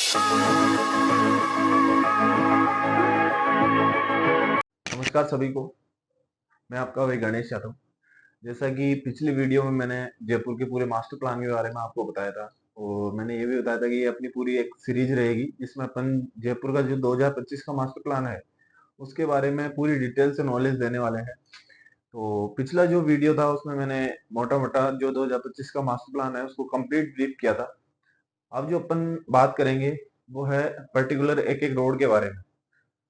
नमस्कार सभी को। मैं आपका वही गणेश यादव। जैसा कि पिछली वीडियो में मैंने जयपुर के पूरे मास्टर प्लान के बारे में आपको बताया था, और मैंने ये भी बताया था कि ये अपनी पूरी एक सीरीज रहेगी जिसमें अपन जयपुर का जो 2025 का मास्टर प्लान है उसके बारे में पूरी डिटेल से नॉलेज देने वाले हैं। तो पिछला जो वीडियो था उसमें मैंने मोटा मोटा जो 2025 का मास्टर प्लान है उसको कंप्लीट ब्रीफ किया था। अब जो अपन बात करेंगे वो है पर्टिकुलर एक एक रोड के बारे में।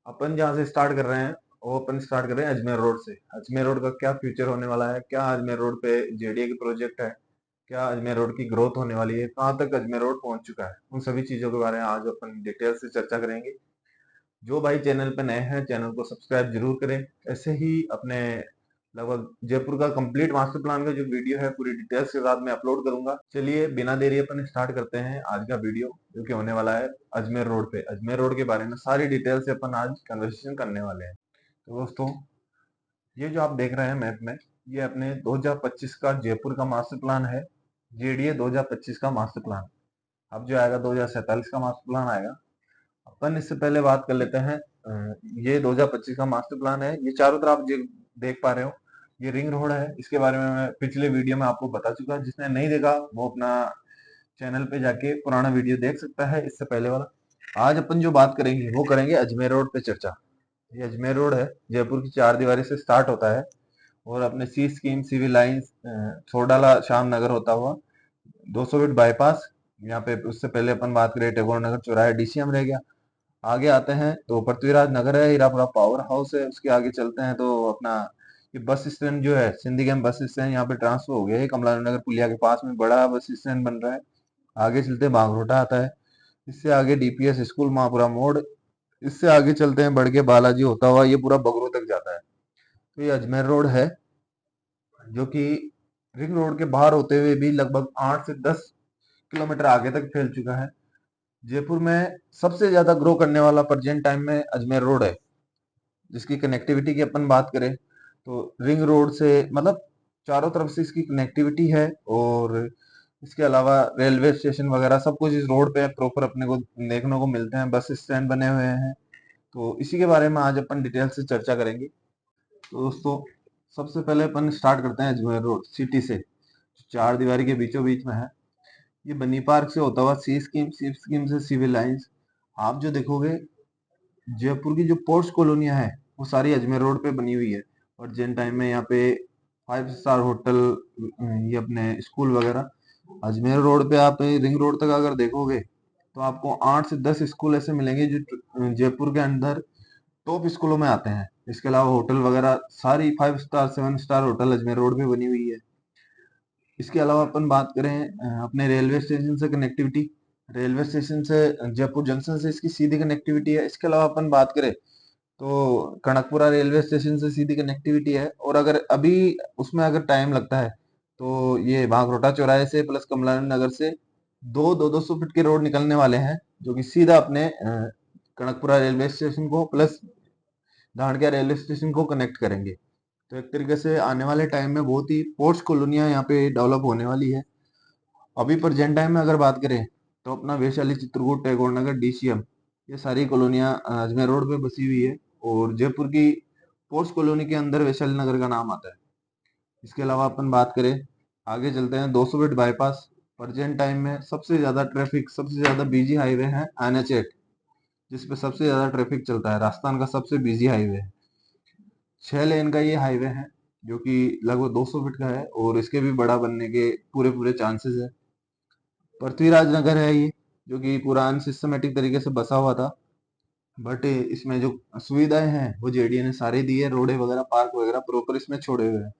अपन जहाँ से स्टार्ट कर रहे हैं वो अपन स्टार्ट कर रहे हैं अजमेर रोड से। अजमेर रोड का क्या फ्यूचर होने वाला है, क्या अजमेर रोड पे जेडीए की प्रोजेक्ट है, क्या अजमेर रोड की ग्रोथ होने वाली है, कहाँ तक अजमेर रोड पहुंच चुका है, उन सभी चीजों के बारे में आज अपन डिटेल से चर्चा करेंगे। जो भाई चैनल पे नए हैं चैनल को सब्सक्राइब जरूर करें। ऐसे ही अपने लगभग जयपुर का कंप्लीट मास्टर प्लान का जो वीडियो है पूरी डिटेल्स के साथ मैं अपलोड करूंगा। चलिए बिना देरी अपन स्टार्ट करते हैं आज का वीडियो, जो कि होने वाला है अजमेर रोड पे। अजमेर रोड के बारे में सारी डिटेल से अपन आज कन्वर्सेशन करने वाले हैं। तो दोस्तों, ये जो आप देख रहे हैं मैप में, ये अपने 2025 का जयपुर का मास्टर प्लान है। जेडीए 2025 का मास्टर प्लान। अब जो आएगा 2047 का मास्टर प्लान आएगा। अपन इससे पहले बात कर लेते हैं। ये 2025 का मास्टर प्लान है। ये चारों तरफ आप देख पा रहे हो, ये रिंग रोड है। इसके बारे में मैं पिछले वीडियो में आपको बता चुका। जिसने नहीं देखा वो अपना चैनल पे जाके पुराना वीडियो देख सकता है, इससे पहले वाला। आज अपन जो बात करेंगे वो करेंगे अजमेर रोड पे चर्चा। ये अजमेर रोड है, जयपुर की चार दीवारी से स्टार्ट होता है और अपने सी scheme, civil lines, छोडाला, Shyam Nagar होता हुआ 200 फीट बाईपास। यहाँ पे उससे पहले अपन बात करें टैगोर नगर चौराहा डीसीएम रह गया। आगे आते हैं तो पृथ्वीराज नगर है, हीरापुरा पावर हाउस है। उसके आगे चलते हैं तो अपना ये बस स्टैंड जो है सिंधी कैंप बस स्टैंड यहाँ पे ट्रांसफर हो गया है। कमला नगर पुलिया के पास में बड़ा बस स्टैंड बन रहा है। आगे चलते बागरोटा आता है। इससे आगे डीपीएस स्कूल, महापुरा मोड़। इससे आगे चलते हैं बढ़ के बालाजी होता हुआ ये पूरा बगरू तक जाता है। तो ये अजमेर रोड है, जो कि रिंग रोड के बाहर होते हुए भी लगभग 8 से 10 किलोमीटर आगे तक फैल चुका है। जयपुर में सबसे ज्यादा ग्रो करने वाला प्रेजेंट टाइम में अजमेर रोड है। जिसकी कनेक्टिविटी की अपन बात करें तो रिंग रोड से मतलब चारों तरफ से इसकी कनेक्टिविटी है, और इसके अलावा रेलवे स्टेशन वगैरह सब कुछ इस रोड पे प्रॉपर अपने को देखने को मिलते हैं। बस स्टैंड बने हुए हैं। तो इसी के बारे में आज अपन डिटेल से चर्चा करेंगे। तो दोस्तों, सबसे पहले अपन स्टार्ट करते हैं अजमेर रोड सिटी से, चार दीवारी के बीचों बीच में है। ये बनी पार्क से होता हुआ सी स्कीम से सिविल लाइंस। आप जो देखोगे जयपुर की जो पोर्ट्स कॉलोनियां है वो सारी अजमेर रोड पे बनी हुई है। और जिन टाइम में यहाँ पे 5 स्टार होटल, ये अपने स्कूल वगैरह, अजमेर रोड पे आप रिंग रोड तक अगर देखोगे तो आपको 8 से 10 स्कूल ऐसे मिलेंगे जो जयपुर के अंदर टॉप स्कूलों में आते हैं। इसके अलावा होटल वगैरह सारी 5 star 7 star hotel Ajmer road पे बनी हुई है। इसके अलावा अपन बात करें अपने रेलवे स्टेशन से कनेक्टिविटी, रेलवे स्टेशन से जयपुर जंक्शन से इसकी सीधी कनेक्टिविटी है। इसके अलावा अपन बात करें तो कनकपुरा रेलवे स्टेशन से सीधी कनेक्टिविटी है। और अगर अभी उसमें अगर टाइम लगता है तो ये भागरोटा चौराहे से प्लस कमला नगर से 200 फीट के रोड निकलने वाले हैं, जो कि सीधा अपने कनकपुरा रेलवे स्टेशन को प्लस धानक्या रेलवे स्टेशन को कनेक्ट करेंगे। तो एक तरीके से आने वाले टाइम में बहुत ही पोर्ट्स कॉलोनियां यहाँ पे डेवलप होने वाली है। अभी प्रेजेंट टाइम में अगर बात करें तो अपना वैशाली, चित्रकूट, टैगोर नगर, डीसीएम, ये सारी कॉलोनियां अजमेर रोड पे बसी हुई है। और जयपुर की पोर्ट्स कॉलोनी के अंदर वैशाली नगर का नाम आता है। इसके अलावा अपन बात करें, आगे चलते हैं 200 फीट बाईपास। प्रेजेंट टाइम में सबसे ज्यादा ट्रैफिक, सबसे ज्यादा बिजी हाईवे है NH8, जिसपे सबसे ज्यादा ट्रैफिक चलता है। राजस्थान का सबसे बिजी हाईवे है। 6 लेन का ये हाईवे है, जो कि लगभग 200 फीट का है और इसके भी बड़ा बनने के पूरे पूरे चांसेस है। पृथ्वीराज नगर है ये, जो कि पुरान सिस्टमेटिक तरीके से बसा हुआ था, बट इसमें जो सुविधाएं हैं वो जेडीए ने सारी दी है। रोडे वगैरह, पार्क वगैरह प्रॉपर इसमें छोड़े हुए हैं।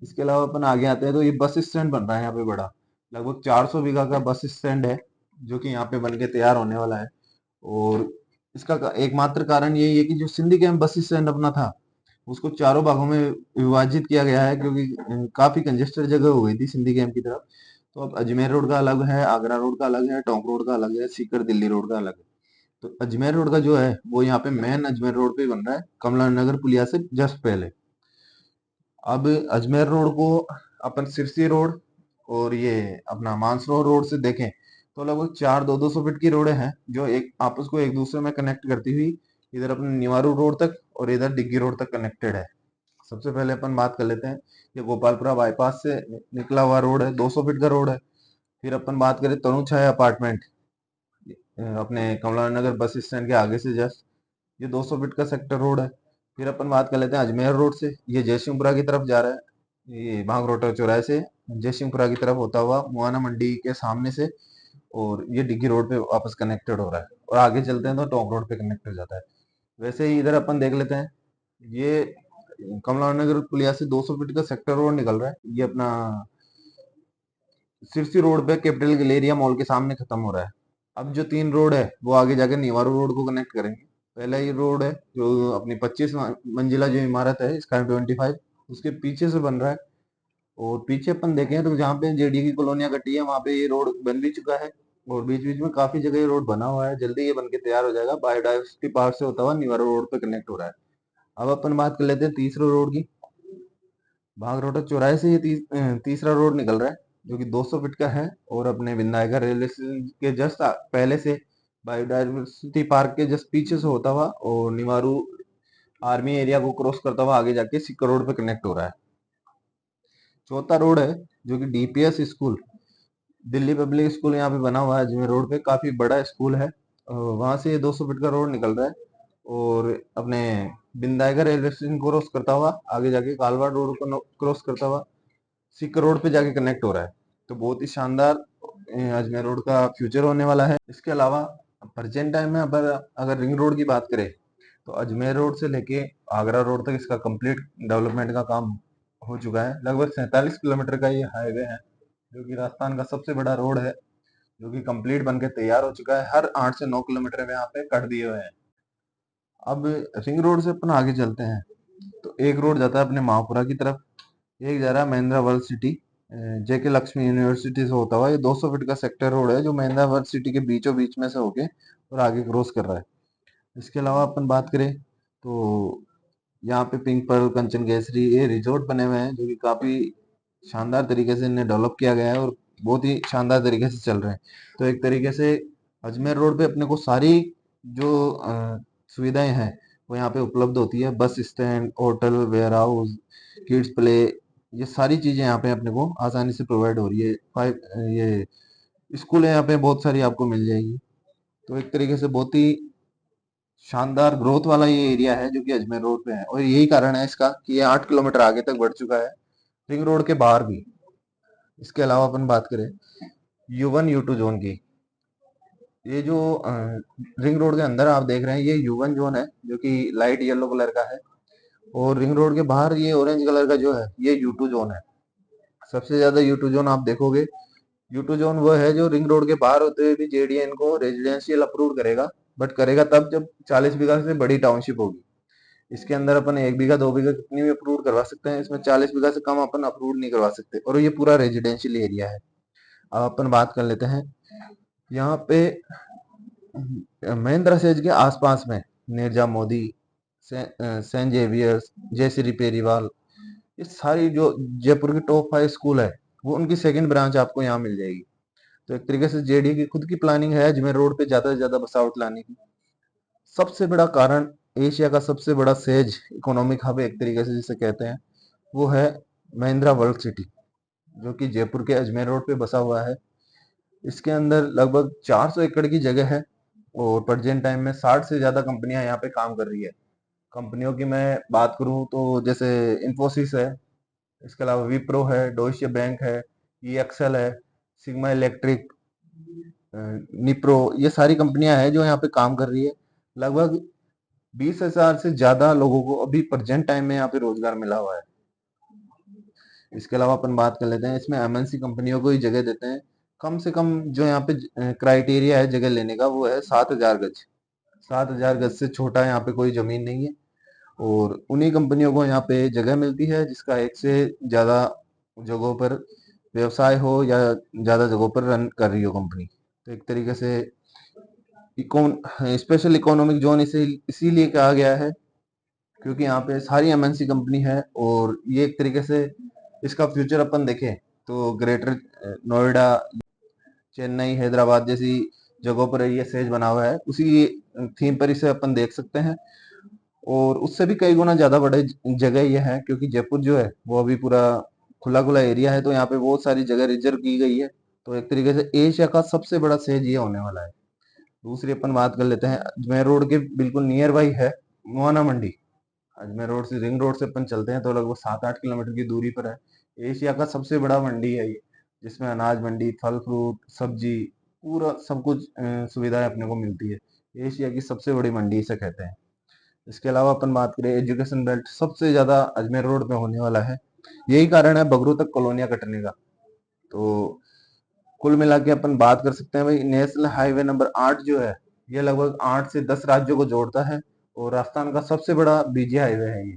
इसके अलावा अपन आगे आते हैं तो ये बस स्टैंड बन रहा है यहाँ पे बड़ा, लगभग 400 बीघा का बस स्टैंड है, जो कि यहाँ पे बन के तैयार होने वाला है। और इसका एकमात्र कारण यही है कि जो सिंधी कैंप बस स्टैंड अपना था उसको चारों भागों में विभाजित किया गया है, क्योंकि काफी कंजेस्टेड जगह हो गई थी सिंधी कैंप की तरफ। तो अब अजमेर रोड का अलग है, आगरा रोड का अलग है, टोंक रोड का अलग है, सीकर दिल्ली रोड का अलग है। तो अजमेर रोड का जो है वो यहाँ पे मेन अजमेर रोड पे बन रहा है, कमला नगर पुलिया से जस्ट पहले। अब अजमेर रोड को अपन सिरसी रोड और ये अपना मानसरोवर रोड से देखें तो लगभग 4 200 फीट की रोडें हैं जो एक आपस को एक दूसरे में कनेक्ट करती हुई इधर अपने निवारू रोड तक और इधर डिग्गी रोड तक कनेक्टेड है। सबसे पहले अपन बात कर लेते हैं, ये गोपालपुरा बाईपास से निकला हुआ रोड है, 200 फीट का रोड है। फिर अपन बात करें तरुण छाया अपार्टमेंट, अपने कमला नगर बस स्टैंड के आगे से जस्ट, ये 200 फीट का सेक्टर रोड है। फिर अपन बात कर लेते हैं अजमेर रोड से, ये जयसिंहपुरा की तरफ जा रहा है, ये भांगरोटा चौराहे से जयसिंहपुरा की तरफ होता हुआ मुआना मंडी के सामने से, और ये डिग्गी रोड पे वापस कनेक्टेड हो रहा है और आगे चलते हैं तो टॉप रोड पे कनेक्ट हो जाता है। वैसे ही इधर अपन देख लेते हैं, ये कमला नगर पुलिया से 200 फीट का सेक्टर रोड निकल रहा है, ये अपना सिरसी रोड पे कैपिटल गलेरिया मॉल के सामने खत्म हो रहा है। अब जो 3 रोड है वो आगे जाके निवारू रोड को कनेक्ट करेंगे। पहला ये रोड है जो अपनी 25 मंजिला जो इमारत है स्काई 25, उसके पीछे से बन रहा है। और पीछे अपन देखें तो जहाँ पे जेडी की कॉलोनियां कटी है वहां पे ये रोड बन भी चुका है, और बीच बीच में काफी जगह ये रोड बना हुआ है, जल्दी ये बन के तैयार हो जाएगा। बायोडाइवर्सिटी पार्क से होता हुआ निवारू रोड पे कनेक्ट हो रहा है। अब अपन बात कर लेते हैं तीसरे रोड की, भागरोटा चौराहे से ये तीसरा रोड निकल रहा है जो कि 200 फीट का है, और अपने विनायकर रेलवे स्टेशन के जस्ट पहले से बायोडाइवर्सिटी पार्क के जस्ट पीछे से होता हुआ और निवारू आर्मी एरिया को क्रॉस करता हुआ आगे जाके सिक्कर रोड पे कनेक्ट हो रहा है। चौथा रोड है जो कि DPS school, Delhi public school यहाँ पे बना हुआ है अजमेर रोड पे, काफी बड़ा स्कूल है। वहां से ये 200 फीट का रोड निकल रहा है और अपने बिंदाईगर रेलवे स्टेशन को क्रॉस करता हुआ आगे जाके कालवाड़ रोड को क्रॉस करता हुआ सिक्कर रोड पे जाके कनेक्ट हो रहा है। तो बहुत ही शानदार अजमेर रोड का फ्यूचर होने वाला है। इसके अलावा प्रेजेंट टाइम में अगर रिंग रोड की बात करें तो अजमेर रोड से लेके आगरा रोड तक इसका कंप्लीट डेवलपमेंट का काम हो चुका है। लगभग 47 किलोमीटर का ये हाईवे है जो कि राजस्थान का सबसे बड़ा रोड है, जो कि कंप्लीट बन के तैयार हो चुका है। हर 8 से 9 किलोमीटर में यहाँ पे कट दिए हुए हैं। अब रिंग रोड से अपन आगे चलते हैं तो एक रोड जाता है अपने महापुरा की तरफ, एक जा रहा है महिंद्रा वर्ल्ड सिटी जेके लक्ष्मी यूनिवर्सिटी से होता हुआ। ये 200 फीट का सेक्टर रोड है जो महिंद्रा वर्ल्ड सिटी के बीचों बीच में से होके और आगे क्रॉस कर रहा है। इसके अलावा अपन बात करें तो यहाँ पे पिंक पर्ल, कंचन केसरी ये रिजॉर्ट बने हुए हैं जो कि काफी शानदार तरीके से इन्हें डेवलप किया गया है और बहुत ही शानदार तरीके से चल रहे हैं। तो एक तरीके से अजमेर रोड पे अपने को सारी जो सुविधाएं हैं वो यहाँ पे उपलब्ध होती है, bus stand, hotel, warehouse, kids play, ये सारी चीजें यहाँ पे अपने को आसानी से प्रोवाइड हो रही है। ये स्कूल है यहाँ पे बहुत सारी आपको मिल जाएगी। तो एक तरीके से बहुत ही शानदार ग्रोथ वाला ये एरिया है जो कि अजमेर रोड पे है, और यही कारण है इसका कि ये 8 किलोमीटर आगे तक बढ़ चुका है रिंग रोड के बाहर भी। इसके अलावा अपन बात करें U1 U2 जोन की, ये जो रिंग रोड के अंदर आप देख रहे हैं ये U1 जोन है जो कि लाइट येलो कलर का है, और रिंग रोड के बाहर ये ऑरेंज कलर का जो है ये U2 जोन है। सबसे ज्यादा U2 जोन आप देखोगे, U2 जोन वो है जो रिंग रोड के बाहर होते हुए भी जेडीएन को रेजिडेंशियल अप्रूव करेगा, बट करेगा तब जब 40 बीघा से बड़ी टाउनशिप होगी। इसके अंदर अपन 1 बीघा 2 बीघा कितनी भी अप्रूव करवा सकते हैं, इसमें 40 बीघा से कम अपन अप्रूव नहीं करवा सकते, और ये पूरा रेजिडेंशियल एरिया है। अब अपन बात कर लेते हैं यहाँ पे महेंद्र सेज के आसपास में नीरजा मोदी, सेंट जेवियर्स, जयश्री पेरीवाल, ये सारी जो जयपुर की टॉप 5 स्कूल है वो उनकी सेकंड ब्रांच आपको यहाँ मिल जाएगी। तो एक तरीके से जेडी की खुद की प्लानिंग है अजमेर रोड पे ज्यादा से ज्यादा बसावट लाने की। सबसे बड़ा कारण, एशिया का सबसे बड़ा सेज इकोनॉमिक हब एक तरीके से जिसे कहते हैं, वो है महिंद्रा वर्ल्ड सिटी जो कि जयपुर के अजमेर रोड पे बसा हुआ है। इसके अंदर लगभग 400 एकड़ की जगह है, और प्रेजेंट टाइम में 60 से ज्यादा कंपनियां यहाँ पे काम कर रही है। कंपनियों की मैं बात करूं तो जैसे इंफोसिस है, इसके अलावा विप्रो है, डोइचे बैंक है, ईएक्सएल है, सिग्मा इलेक्ट्रिक, निप्रो, ये सारी कंपनियां हैं जो यहाँ पे काम कर रही है। लगभग 20,000 से ज्यादा लोगों को अभी प्रेजेंट टाइम में यहाँ पे रोजगार मिला हुआ है। इसके अलावा अपन बात कर लेते हैं, इसमें एमएनसी कंपनियों को ही जगह देते हैं। कम से कम जो यहाँ पे क्राइटेरिया है जगह लेने का वो है 7,000 गज। 7,000 गज से छोटा यहाँ पे कोई जमीन नहीं है, और उन्हीं कंपनियों को यहाँ पे जगह मिलती है जिसका एक से ज्यादा जगहों पर व्यवसाय हो या ज्यादा जगहों पर रन कर रही हो कंपनी। तो एक तरीके से इकोन स्पेशल इकोनॉमिक जोन इसे इसीलिए कहा गया है क्योंकि यहाँ पे सारी एमएनसी कंपनी है, और ये एक तरीके से इसका फ्यूचर अपन देखें तो ग्रेटर नोएडा, चेन्नई, हैदराबाद जैसी जगहों पर ये सेज बना हुआ है, उसी थीम पर इसे अपन देख सकते हैं। और उससे भी कई गुना ज्यादा बड़े जगह ये है, क्योंकि जयपुर जो है वो अभी पूरा खुला खुला एरिया है, तो यहाँ पे बहुत सारी जगह रिजर्व की गई है। तो एक तरीके से एशिया का सबसे बड़ा सेज ये होने वाला है। दूसरी अपन बात कर लेते हैं, अजमेर रोड के बिल्कुल नियर बाई है मोहना मंडी। अजमेर रोड से, रिंग रोड से अपन चलते हैं तो लगभग 7-8 किलोमीटर की दूरी पर है। एशिया का सबसे बड़ा मंडी है ये, जिसमें अनाज मंडी, फल फ्रूट, सब्जी, पूरा सब कुछ सुविधाएं अपने को मिलती है। एशिया की सबसे बड़ी मंडी इसे कहते हैं। इसके अलावा अपन बात करें, एजुकेशन बेल्ट सबसे ज्यादा अजमेर रोड पे होने वाला है। यही कारण है बगरू तक कॉलोनियां कटने का। तो कुल मिला के अपन बात कर सकते हैं भाई, नेशनल हाईवे नंबर 8 जो है, ये लगभग 8 से 10 राज्यों को जोड़ता है, और राजस्थान का सबसे बड़ा बीजी हाईवे है ये।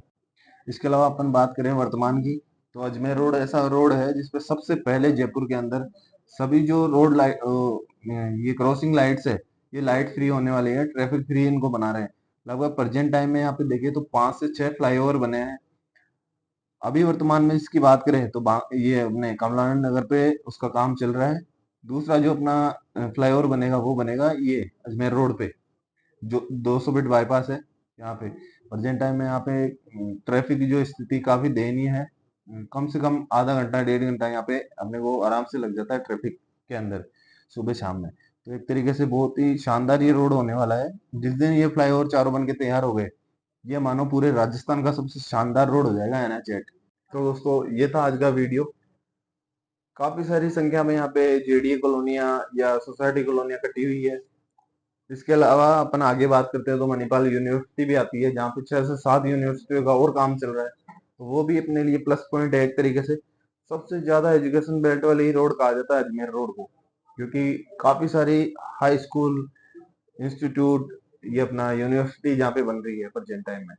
इसके अलावा अपन बात करें वर्तमान की, तो अजमेर रोड ऐसा रोड है जिसपे सबसे पहले जयपुर के अंदर सभी जो रोड लाइट, ये क्रॉसिंग लाइट्स है, ये लाइट फ्री होने वाली है, ट्रैफिक फ्री इनको बना रहे हैं। लगभग प्रेजेंट टाइम में यहाँ पे देखें तो 5 से 6 फ्लाईओवर बने हैं। अभी वर्तमान में इसकी बात करें तो ये अपने कमलानंद नगर पे उसका काम चल रहा है। दूसरा जो अपना फ्लाईओवर बनेगा वो बनेगा ये अजमेर रोड पे, जो 200 फीट बाईपास है यहाँ पे। प्रेजेंट टाइम में यहाँ पे ट्रैफिक की जो स्थिति काफी दयनीय है। कम से कम आधा घंटा 1.5 घंटा यहाँ पे अपने को आराम से लग जाता है ट्रैफिक के अंदर, सुबह शाम में। तो एक तरीके से बहुत ही शानदार ये रोड होने वाला है। जिस दिन ये फ्लाईओवर चारों बन के तैयार हो गए, ये मानो पूरे राजस्थान का सबसे शानदार रोड हो जाएगा NH8। तो दोस्तों, ये था आज का वीडियो। काफी सारी संख्या में यहाँ पे जेडीए कॉलोनियां या सोसाइटी कॉलोनियां कटी हुई है। इसके अलावा अपन आगे बात करते हैं तो मणिपाल यूनिवर्सिटी भी आती है, जहाँ पे 6 से 7 यूनिवर्सिटियों का और काम चल रहा है। तो वो भी अपने लिए प्लस पॉइंट है एक तरीके से। सबसे ज्यादा एजुकेशन बेल्ट वाली ही रोड कहा जाता है अजमेर रोड को, क्योंकि काफी सारी हाई स्कूल, इंस्टीट्यूट, ये अपना यूनिवर्सिटी जहाँ पे बन रही है प्रेजेंट टाइम में।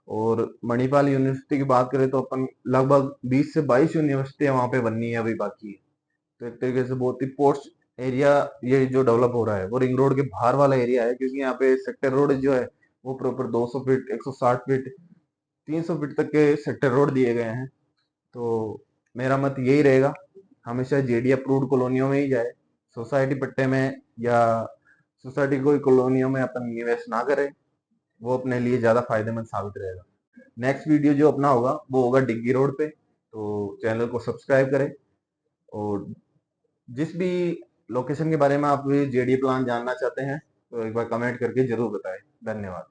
और मणिपाल यूनिवर्सिटी की बात करें तो अपन लगभग 20 से 22 यूनिवर्सिटियां वहाँ पे बननी है अभी बाकी है। तो एक तरीके से बहुत ही पोस्ट एरिया ये जो डेवलप हो रहा है, वो रिंग रोड के बाहर वाला एरिया है, क्योंकि यहाँ पे सेक्टर रोड जो है वो प्रॉपर 200 फीट, 160 फीट, 300 फीट तक के सेक्टर रोड दिए गए हैं। तो मेरा मत यही रहेगा, हमेशा जेडी अप्रूव्ड कॉलोनियों में ही जाए, सोसाइटी पट्टे में या सोसाइटी कोई कॉलोनियों में अपन निवेश ना करें। वो अपने लिए ज्यादा फायदेमंद साबित रहेगा। नेक्स्ट वीडियो जो अपना होगा वो होगा डिग्गी रोड पे। तो चैनल को सब्सक्राइब करें, और जिस भी लोकेशन के बारे में आप जेडी प्लान जानना चाहते हैं तो एक बार कमेंट करके जरूर बताएं। धन्यवाद।